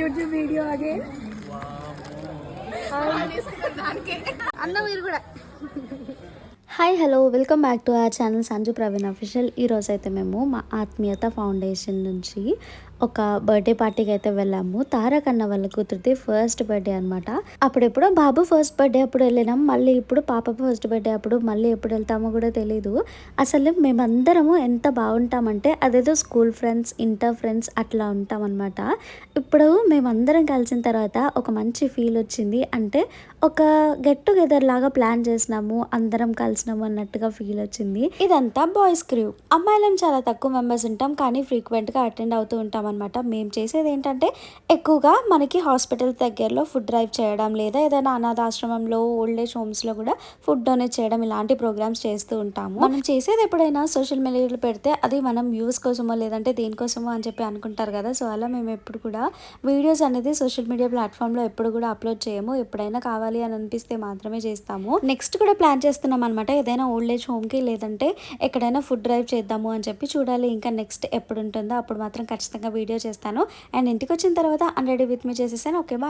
YouTube video అగే అన్న మీరు కూడా hi hello welcome back to our channel Sanju Praveen official. ఈరోజు అయితే మేము మా ఆత్మీయత ఫౌండేషన్ నుంచి ఒక బర్త్డే పార్టీకి అయితే వెళ్ళాము. తారక్ అన్న వాళ్ళ కూతురిది ఫస్ట్ బర్త్డే అనమాట. అప్పుడెప్పుడో బాబు ఫస్ట్ బర్త్డే అప్పుడు వెళ్ళినాం, మళ్ళీ ఇప్పుడు పాప ఫస్ట్ బర్త్డే అప్పుడు మళ్ళీ ఎప్పుడు వెళ్తామో కూడా తెలీదు. అసలు మేమందరము ఎంత బాగుంటామంటే అదేదో స్కూల్ ఫ్రెండ్స్, ఇంటర్ ఫ్రెండ్స్ అట్లా ఉంటాం అనమాట. ఇప్పుడు మేమందరం కలిసిన తర్వాత ఒక మంచి ఫీల్ వచ్చింది. అంటే ఒక గెట్ టుగెదర్ లాగా ప్లాన్ చేసినాము, అందరం కలిసినాము అన్నట్టుగా ఫీల్ వచ్చింది. ఇదంతా బాయ్స్ క్రూ, అమ్మాయిలం చాలా తక్కువ మెంబర్స్ ఉంటాం, కానీ ఫ్రీక్వెంట్గా అటెండ్ అవుతూ ఉంటాం అనమాట. మేము చేసేది ఏంటంటే ఎక్కువగా మనకి హాస్పిటల్ దగ్గరలో ఫుడ్ డ్రైవ్ చేయడం, లేదా ఏదైనా అనాథాశ్రమంలో, ఓల్డ్ ఏజ్ హోమ్స్లో కూడా ఫుడ్ డొనేట్ చేయడం, ఇలాంటి ప్రోగ్రామ్స్ చేస్తూ ఉంటాము. మనం చేసేది ఎప్పుడైనా సోషల్ మీడియాలో పెడితే అది మనం వ్యూస్ కోసమో లేదంటే దేనికోసమో అని చెప్పి అనుకుంటారు కదా. సో అలా మేము ఎప్పుడు కూడా వీడియోస్ అనేది సోషల్ మీడియా ప్లాట్ఫామ్లో ఎప్పుడు కూడా అప్లోడ్ చేయము. ఎప్పుడైనా కావాలి అని అనిపిస్తే మాత్రమే చేస్తాము. నెక్స్ట్ కూడా ప్లాన్ చేస్తున్నాం అనమాట, ఏదైనా ఓల్డ్ ఏజ్ హోమ్కి లేదంటే ఎక్కడైనా ఫుడ్ డ్రైవ్ చేద్దాము అని చెప్పి. చూడాలి ఇంకా నెక్స్ట్ ఎప్పుడు ఉంటుందో అప్పుడు మాత్రం ఖచ్చితంగా వీడియో చేస్తాను. అండ్ ఇంటికి వచ్చిన తర్వాత రెడీ విత్ మీ చేసేసాను. Okay bye.